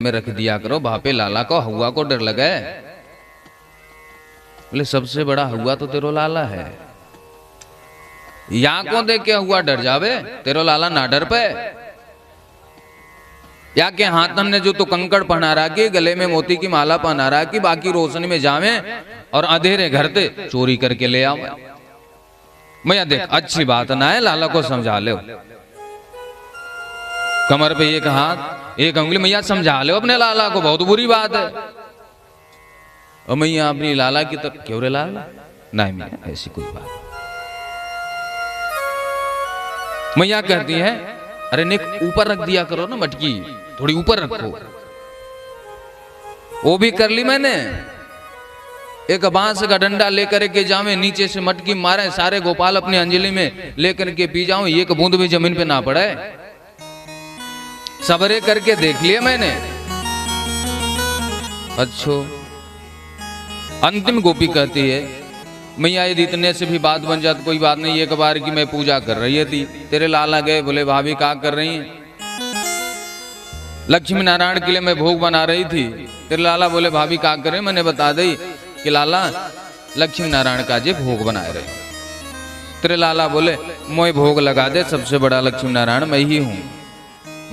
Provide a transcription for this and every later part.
में रख दिया करो, भापे लाला को हुआ को डर लगे। बोले सबसे बड़ा हुआ तो तेरो लाला है, या को देख के हुआ डर जावे, तेरो लाला ना डर पे। या के हाथ हमने जो तो कंकड़ पहना रहा कि गले में मोती की माला पहना रहा कि बाकी रोशनी में जावे और अंधेरे घर ते चोरी करके ले आओ। भैया देख अच्छी बात ना है, लाला को समझा ले। कमर पे एक हाथ एक उंगली, मैया समझा ले अपने लाला को, बहुत बुरी बात है। और मैया अपनी लाला की तरफ, क्यों रे लाला, नहीं मैया ऐसी कोई बात। मैया कहती है अरे निक ऊपर रख दिया करो ना मटकी, थोड़ी ऊपर रखो। वो भी कर ली मैंने, एक बांस का डंडा लेकर के जावे, नीचे से मटकी मारे, सारे गोपाल अपनी अंजलि में लेकर के पी जाऊं, एक बूंद भी जमीन पे ना पड़े। सबरे करके देख लिया मैंने। अच्छो अंतिम गोपी कहती है मैया यदि इतने से भी बात बन जाती कोई बात नहीं, एक बार की मैं पूजा कर रही थी, तेरे लाला गए, बोले भाभी क्या कर रही हैं? लक्ष्मी नारायण के लिए मैं भोग बना रही थी। तेरे लाला बोले भाभी क्या कर रहे? मैंने बता दी कि लाला लक्ष्मी नारायण का जे भोग बनाए रहे। तेरे लाला बोले मोए भोग लगा दे, सबसे बड़ा लक्ष्मी नारायण मैं ही हूं।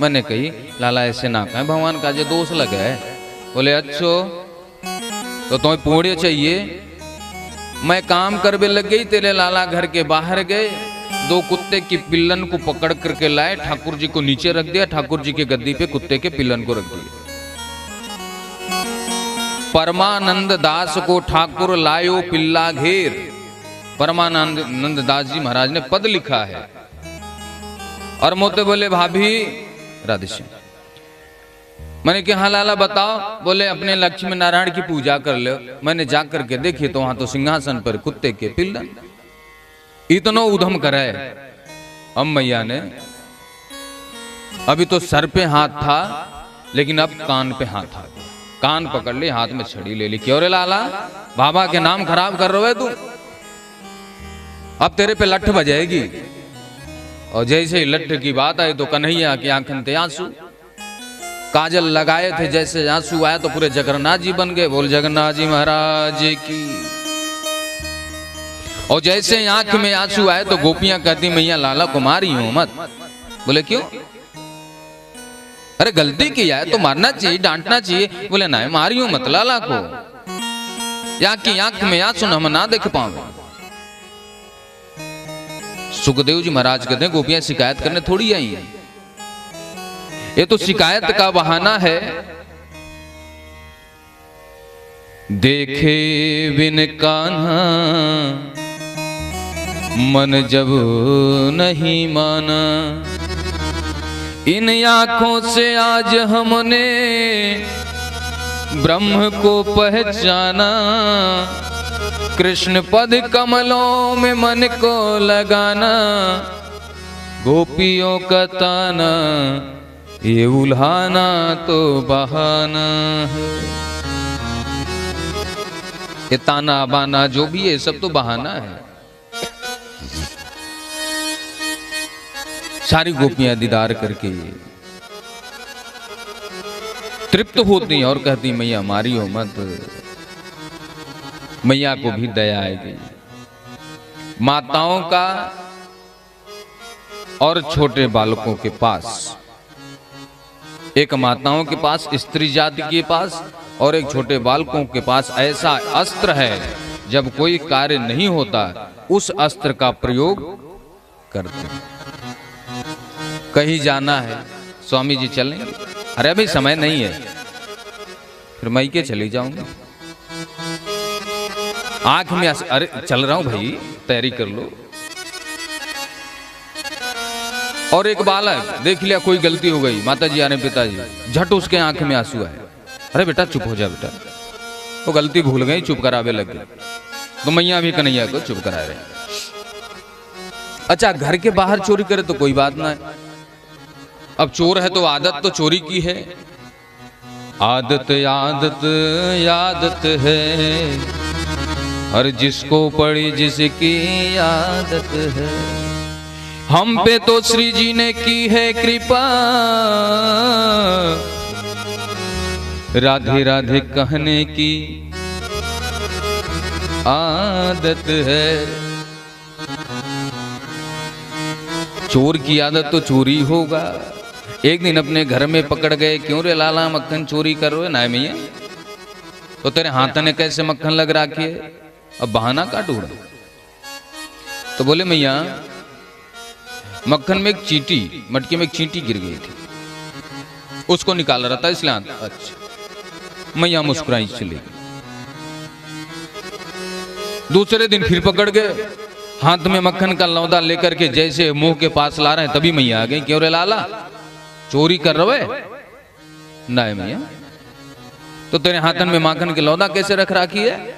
मैंने कही लाला ऐसे ना कहें, भगवान का जे दोष लगे। बोले अच्छो तो तुम्हें पुण्य चाहिए। मैं काम करने लग गई, तेरे लाला घर के बाहर गए, दो कुत्ते की पिल्लन को पकड़ करके लाए, ठाकुर जी को नीचे रख दिया, ठाकुर जी की गद्दी पे कुत्ते के पिल्लन को रख दिया। परमानंद दास को ठाकुर लायो पिल्ला घेर, परमानंद दास जी महाराज ने पद लिखा है। और मोते बोले भाभी राधे श्याम। मैंने कहा हाँ लाला बताओ। बोले अपने लक्ष्मी नारायण की पूजा कर लो। मैंने जा करके देखी तो वहां तो सिंहासन पर कुत्ते के पिल्लन, इतना उधम करे। अब मैया ने, अभी तो सर पे हाथ था लेकिन अब कान पे हाथ था, कान पकड़ ली, हाथ में छड़ी ले ली। क्यों रे लाला, बाबा के नाम खराब कर रहे तू, अब तेरे पे लठ बजाएगी। और जैसे ही लठ की बात आई तो कन्हैया की आंखन थे आंसू, काजल लगाए थे, जैसे आंसू आए तो पूरे जगन्नाथ जी बन गए। बोल जगन्नाथ जी महाराज की। और जैसे आंख में आंसू आए तो गोपियां कहती मैया लाला को मारी हो मत। बोले क्यों? अरे गलती किया है तो मारना चाहिए, डांटना चाहिए। बोले नहीं मारी हो मत लाला को, या की आंख में आंसू हम ना देख पाओ। सुखदेव जी महाराज कहते हैं गोपियां शिकायत करने थोड़ी आई है, ये तो शिकायत का बहाना है। देखे बिन कान्हा मन जब नहीं माना, इन आंखों से आज हमने ब्रह्म को पहचाना। कृष्ण पद कमलों में मन को लगाना, गोपियों का ताना ये उल्हाना तो बहाना है। ये ताना बाना जो भी है सब तो बहाना है। सारी गोपियां दीदार करके तृप्त होती और कहती मैया मारी हो मत। मैया को भी दया आएगी। माताओं का और छोटे बालकों के पास, एक माताओं के पास, स्त्री जाति के पास और एक छोटे बालकों के पास ऐसा अस्त्र है, जब कोई कार्य नहीं होता उस अस्त्र का प्रयोग करते हैं। कहीं जाना है, स्वामी जी चलेंगे? अरे अभी समय नहीं है, फिर मई के चली जाऊंगी। आंख में अरे चल रहा हूं भाई, तैयारी कर लो। और एक बालक देख लिया कोई गलती हो गई, माता जी आने पिताजी, झट उसके आंख में आंसू आए। अरे बेटा चुप हो जा बेटा, वो गलती भूल गई, चुप करावे लग गए। तो मैया भी कन्हैया को चुप करा रहे। अच्छा घर के बाहर चोरी करे तो कोई बात ना है, अब चोर है तो आदत तो चोरी की है। आदत आदत आदत है, और जिसको पड़ी जिसकी आदत है। हम पे तो श्री जी ने की है कृपा, राधे राधे कहने की आदत है। चोर की आदत तो चोरी होगा। एक दिन अपने घर में पकड़ गए, क्यों रे लाला मक्खन चोरी कर रहे हो? ना मैया, तो तेरे हाथ ने कैसे मक्खन लग रखी है? अब बहाना का ढूंढा। तो बोले मैया मक्खन में एक चींटी, मटके में एक चींटी गिर गई थी, उसको निकाल रहा था इसलिए। अच्छा। मैया मुस्कुराई चली गई। दूसरे दिन फिर पकड़ गए, हाथ में मक्खन का लौंदा लेकर के जैसे मुंह के पास ला रहे हैं तभी मैया आ गई। क्यों रे लाला चोरी कर रहे? नहीं मैया, तो तेरे हाथन में माखन के लौंदा कैसे रख रखी है?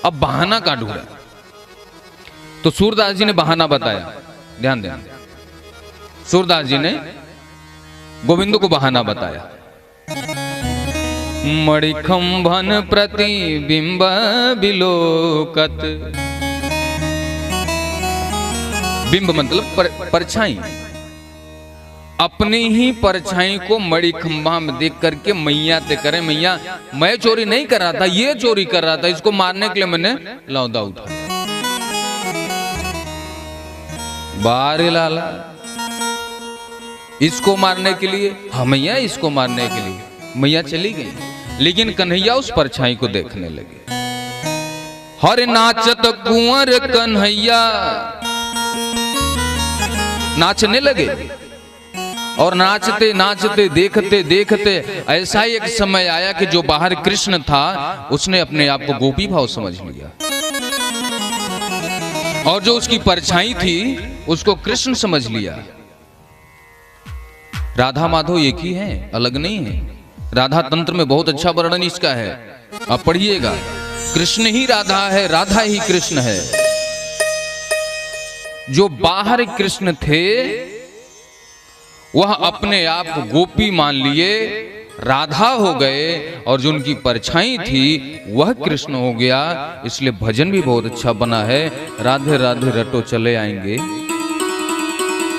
अब बहाना का ढूंढा। तो सूरदास जी ने बहाना बताया। ध्यान देना, सूरदास जी ने गोविंद को बहाना बताया। मणिखंभन प्रतिबिंब बिलोकत। बिंब मतलब परछाई। अपनी ही परछाई को मणिखंभा में देख करके मैया ते करे, मैया मैं चोरी नहीं कर रहा था, ये चोरी कर रहा था, इसको मारने के लिए मैंने लौंदा उठाया। बारे लाला इसको मारने के लिए? हाँ मैया इसको मारने के लिए। मैया चली गई, लेकिन कन्हैया उस परछाई को देखने लगे। हर नाचत कुंवर कन्हैया, नाचने लगे। और नाचते नाचते देखते देखते ऐसा ही एक समय आया कि जो बाहर कृष्ण था उसने अपने आप को गोपी भाव समझ लिया, और जो उसकी परछाई थी उसको कृष्ण समझ लिया। राधा माधव एक ही है, अलग नहीं है। राधा तंत्र में बहुत अच्छा वर्णन इसका है, आप पढ़िएगा। कृष्ण ही राधा है, राधा ही कृष्ण है। जो बाहर कृष्ण थे वह अपने आप को गोपी मान लिए, राधा हो गए, और जो उनकी परछाई थी वह कृष्ण हो गया। इसलिए भजन भी बहुत अच्छा बना है, राधे राधे रटो चले आएंगे।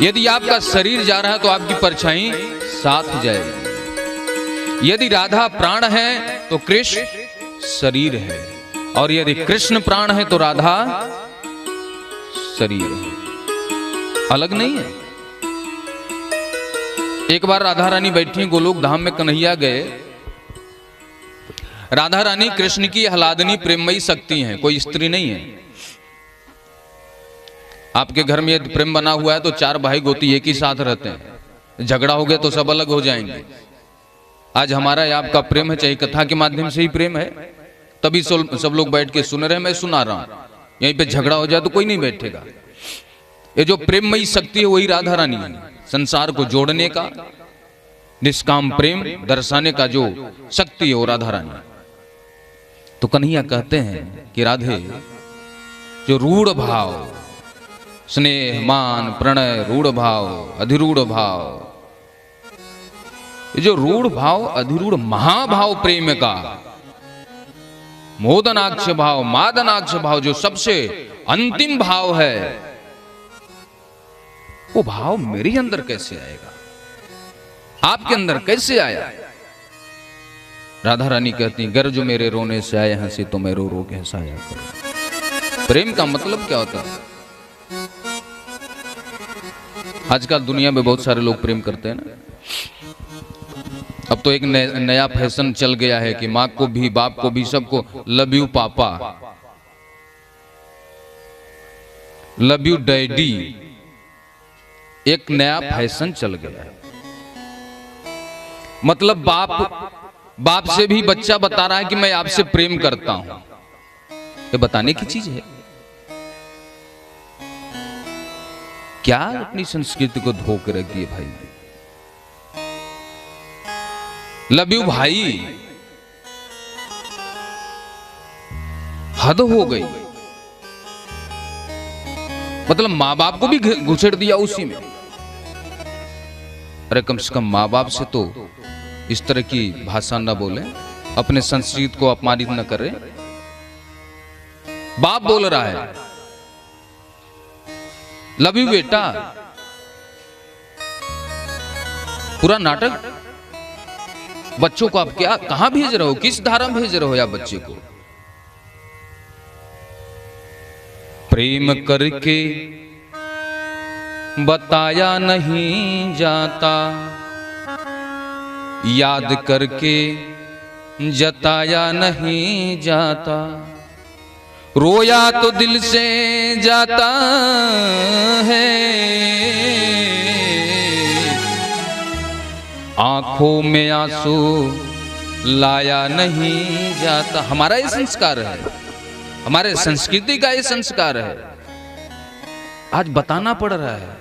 यदि आपका शरीर जा रहा है तो आपकी परछाई साथ जाएगी। यदि राधा प्राण है तो कृष्ण शरीर है, और यदि कृष्ण प्राण है तो राधा शरीर है, अलग नहीं है। एक बार राधा रानी बैठी गोलोक धाम में, कन्हैया गए। राधा रानी कृष्ण की आह्लादनी प्रेममयी शक्ति हैं, कोई स्त्री नहीं है। आपके घर में यदि प्रेम बना हुआ है तो चार भाई गोती एक ही साथ रहते हैं, झगड़ा हो गया तो सब अलग हो जाएंगे। आज हमारा या आपका प्रेम है, चाहे कथा के माध्यम से ही प्रेम है, तभी सब लोग बैठ के सुन रहे हैं, मैं सुना रहा हूं। यहीं पे झगड़ा हो जाए तो कोई नहीं बैठेगा। ये जो प्रेममयी शक्ति है वही राधा रानी है, संसार को जोड़ने का, निष्काम प्रेम दर्शाने का जो शक्ति है वो राधा रानी। तो कन्हैया कहते हैं कि राधे, जो रूढ़ भाव, स्नेह मान प्रणय, रूढ़ भाव अधिरूढ़ भाव, ये जो रूढ़ भाव अधिरूढ़ महाभाव प्रेम का, मोदनाक्ष भाव मादनाक्ष भाव, जो सबसे अंतिम भाव है, वो भाव मेरे अंदर कैसे आएगा, आपके अंदर कैसे आया? राधा रानी कहती, गर जो मेरे रोने से आए हंसी तो मैं रो रो के हंसाया करूं। प्रेम का मतलब क्या होता है? आजकल दुनिया में बहुत सारे लोग प्रेम करते हैं ना। अब तो एक नया फैशन चल गया है कि माँ को भी बाप को भी सबको लव यू पापा, लव यू डैडी, एक नया फैशन चल गया है। मतलब बाप से भी बच्चा बता रहा है कि मैं आपसे प्रेम करता हूं। ये बताने की चीज है क्या? अपनी संस्कृति को धो के रख दिए भाई। लव यू भाई, हद हो गई। मतलब माँ बाप को भी घुसेड़ दिया उसी में। अरे कम से कम माँ बाप से तो इस तरह की भाषा न बोले, अपने संस्कृति को अपमानित न करें। बाप बोल रहा है लव यू बेटा, पूरा नाटक। बच्चों को आप क्या कहां भेज रहे हो, किस धारा में भेज रहे हो आप बच्चे को? प्रेम करके बताया नहीं जाता, याद करके जताया नहीं जाता, रोया तो दिल से जाता है, आंखों में आंसू लाया नहीं जाता। हमारा ये संस्कार है, हमारे संस्कृति का ये संस्कार है, आज बताना पड़ रहा है।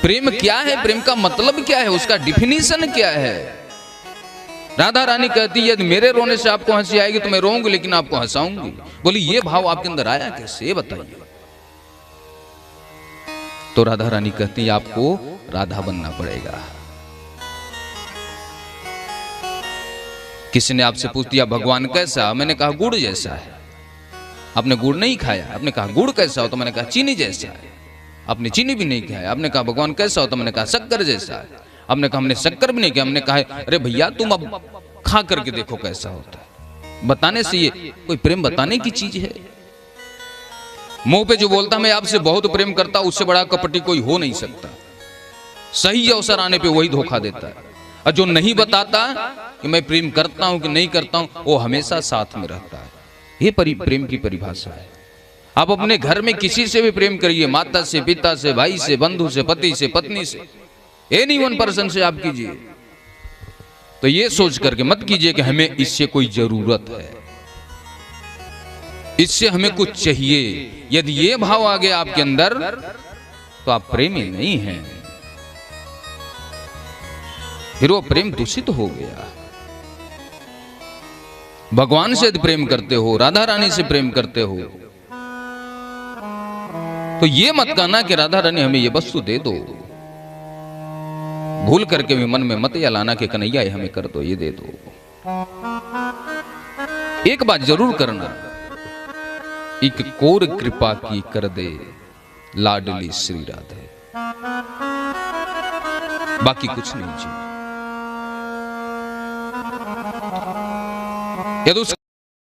प्रेम क्या है, प्रेम का मतलब क्या है, उसका डिफिनीशन क्या है? राधा रानी कहती है यदि मेरे रोने से आपको हंसी आएगी तो मैं रोऊंगी लेकिन आपको हंसाऊंगी। बोली ये भाव आपके अंदर आया कैसे, ये बताइए। तो राधा रानी कहती है आपको राधा बनना पड़ेगा। किसी ने आपसे पूछ दिया भगवान कैसा, मैंने कहा गुड़ जैसा है। आपने गुड़ नहीं खाया, आपने कहा गुड़ कैसा हो, तो मैंने कहा चीनी जैसा है। आपने चीनी भी नहीं खाया, आपने कहा भगवान कैसा हो, तो मैंने कहा शक्कर जैसा है। आपने कहा हमने शक्कर भी नहीं किया, हमने कहा अरे भैया तुम अब खा करके देखो कैसा होता है। बताने से ये कोई प्रेम बताने की चीज है? मुंह पे जो बोलता मैं आपसे बहुत प्रेम करता, उससे बड़ा कपटी कोई हो नहीं सकता। सही अवसर आने पे वही धोखा देता है, और जो नहीं बताता कि मैं प्रेम करता हूं कि नहीं करता हूं, वो हमेशा साथ में रहता है। ये प्रेम की परिभाषा है। आप अपने घर में किसी से भी प्रेम करिए, माता से, पिता से, भाई से, बंधु से, पति से, पत्नी से, एनी वन पर्सन से आप कीजिए, तो ये सोच करके मत कीजिए कि हमें इससे कोई जरूरत है, इससे हमें कुछ चाहिए। यदि ये भाव आ गया आपके अंदर तो आप प्रेमी नहीं हैं, फिर वो प्रेम दूषित हो गया। भगवान से यदि प्रेम करते हो, राधा रानी से प्रेम करते हो, तो ये मत कहना कि राधा रानी हमें ये वस्तु दे दो। भूल करके भी मन में मत या लाना कि कन्हैया ये हमें कर दो, ये दे दो। एक बात जरूर करना, एक कोर कृपा की कर दे लाडली श्री राधे, बाकी कुछ नहीं चाहिए। यदि